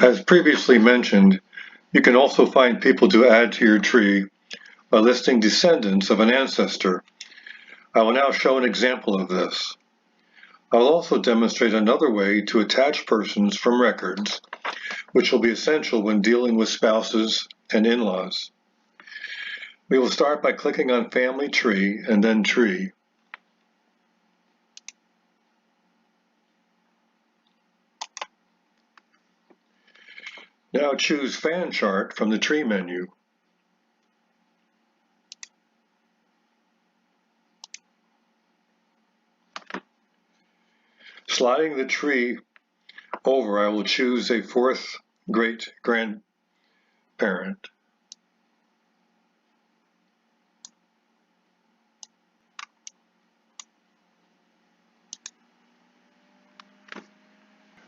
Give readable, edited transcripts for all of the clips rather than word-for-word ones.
As previously mentioned, you can also find people to add to your tree by listing descendants of an ancestor. I will now show an example of this. I will also demonstrate another way to attach persons from records, which will be essential when dealing with spouses and in-laws. We will start by clicking on Family Tree and then Tree. Now choose Fan Chart from the Tree menu. Sliding the tree over, I will choose a fourth great-grandparent.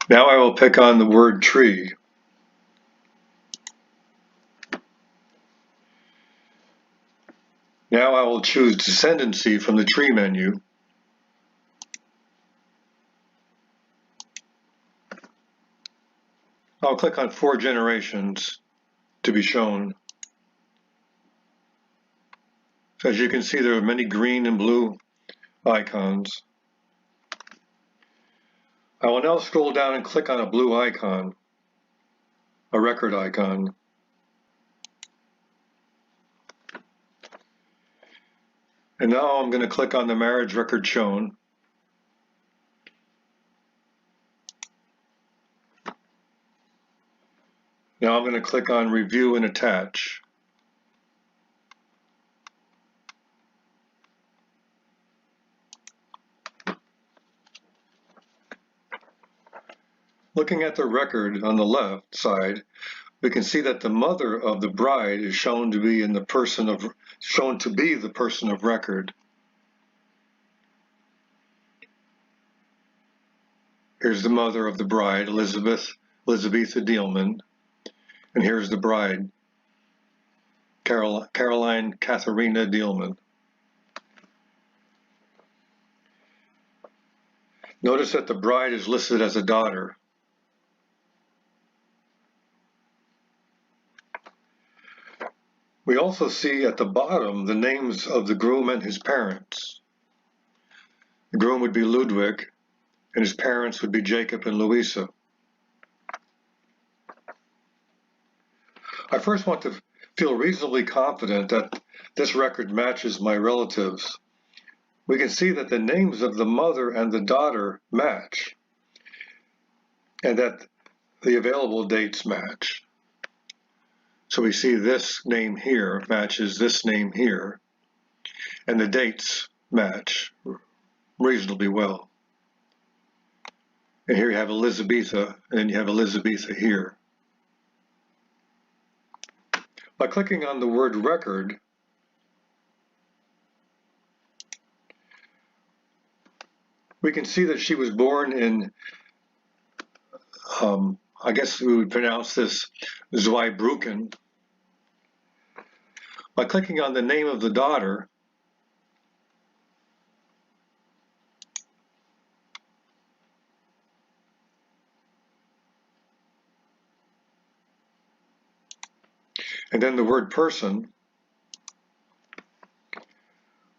Now I will pick on the word tree. Now I will choose Descendancy from the Tree menu. I'll click on 4 generations to be shown. So as you can see, there are many green and blue icons. I will now scroll down and click on a blue icon, a record icon. And now I'm going to click on the marriage record shown. Now I'm going to click on Review and Attach. Looking at the record on the left side, we can see that the mother of the bride is shown to be the person of record. Here's the mother of the bride, Elizabetha Dealman, and here's the bride, Caroline Katharina Dealman. Notice that the bride is listed as a daughter. We also see at the bottom the names of the groom and his parents. The groom would be Ludwig, and his parents would be Jacob and Louisa. I first want to feel reasonably confident that this record matches my relatives. We can see that the names of the mother and the daughter match, and that the available dates match. So we see this name here matches this name here, and the dates match reasonably well. And here you have Elizabetha, and you have Elizabetha here. By clicking on the word record, we can see that she was born in, I guess we would pronounce this Zweibrücken. By clicking on the name of the daughter, and then the word person,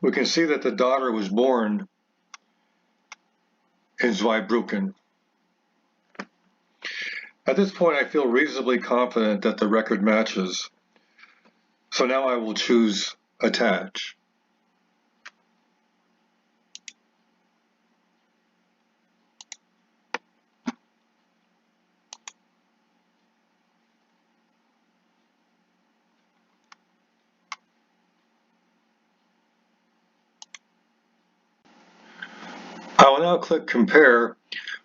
we can see that the daughter was born in Zweibrücken. At this point, I feel reasonably confident that the record matches. So now I will choose Attach. I will now click Compare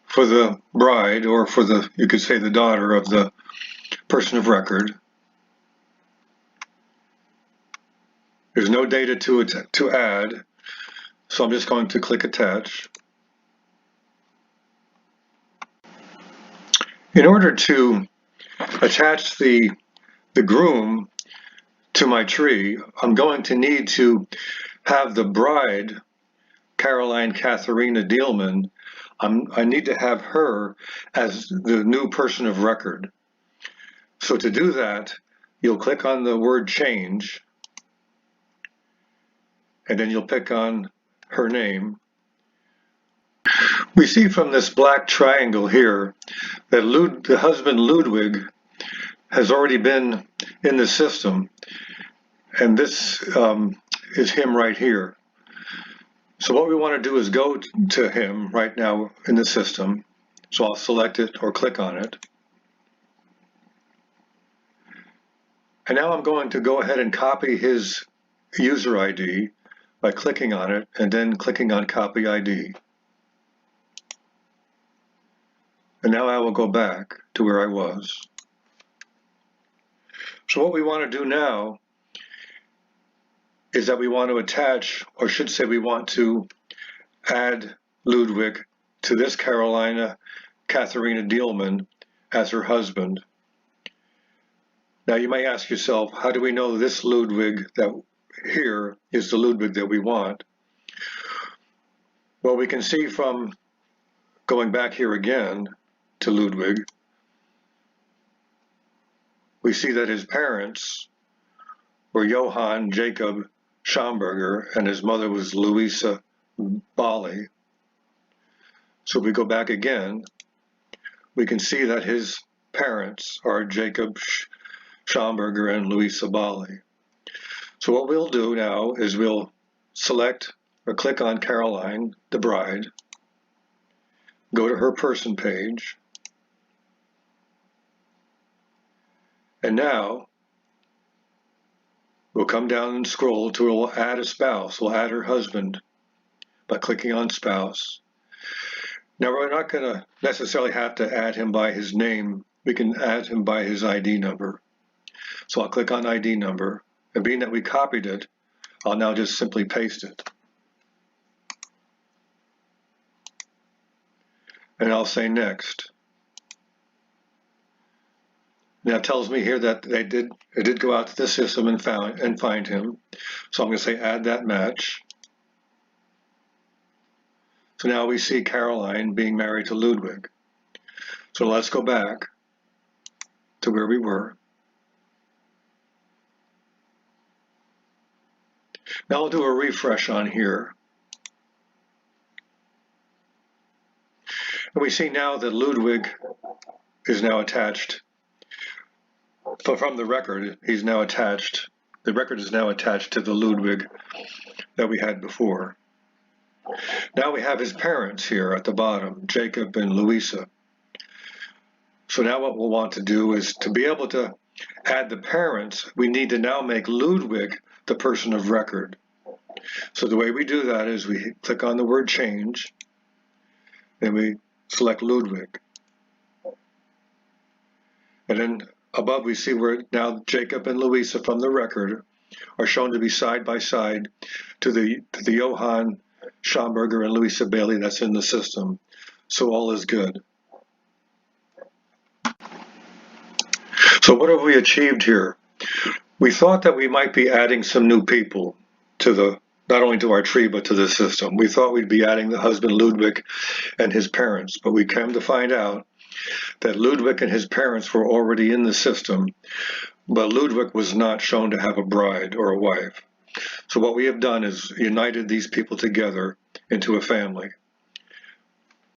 for the bride, or for the, you could say, the daughter of the person of record. There's no data to add, so I'm just going to click Attach. In order to attach the groom to my tree, I'm going to need to have the bride, Caroline Katharina Dealman, I need to have her as the new person of record. So to do that, you'll click on the word change, and then you'll pick on her name. We see from this black triangle here that the husband Ludwig has already been in the system, and this is him right here. So what we want to do is go to him right now in the system. So I'll select it or click on it. And now I'm going to go ahead and copy his user ID by clicking on it and then clicking on Copy ID. And now I will go back to where I was. So what we want to do now is that we want to attach, or should say we want to add Ludwig to this Katharina Dielman as her husband. Now you may ask yourself, how do we know this Ludwig that here is the Ludwig that we want? Well, we can see from going back here again to Ludwig, we see that his parents were Johann Jacob Schomburger and his mother was Louisa Bali. So if we go back again, we can see that his parents are Jacob Schomburger and Louisa Bali. So what we'll do now is we'll select or click on Caroline, the bride, go to her person page, and now we'll come down and scroll to we'll add a spouse. We'll add her husband by clicking on spouse. Now we're not going to necessarily have to add him by his name. We can add him by his ID number. So I'll click on ID number, and being that we copied it, I'll now just simply paste it. And I'll say next. Now it tells me here that it did go out to the system and find him. So I'm going to say add that match. So now we see Caroline being married to Ludwig. So let's go back to where we were. Now I'll do a refresh on here. And we see now that Ludwig is now attached. From the record, he's now attached. The record is now attached to the Ludwig that we had before. Now we have his parents here at the bottom, Jacob and Louisa. So now what we'll want to do is to be able to add the parents, we need to now make Ludwig the person of record. So the way we do that is we click on the word change, and we select Ludwig. And then above we see where now Jacob and Louisa from the record are shown to be side by side to the Johann Schomburger and Louisa Bailey that's in the system. So all is good. So what have we achieved here? We thought that we might be adding some new people to not only to our tree, but to the system. We thought we'd be adding the husband Ludwig and his parents, but we came to find out that Ludwig and his parents were already in the system, but Ludwig was not shown to have a bride or a wife. So what we have done is united these people together into a family.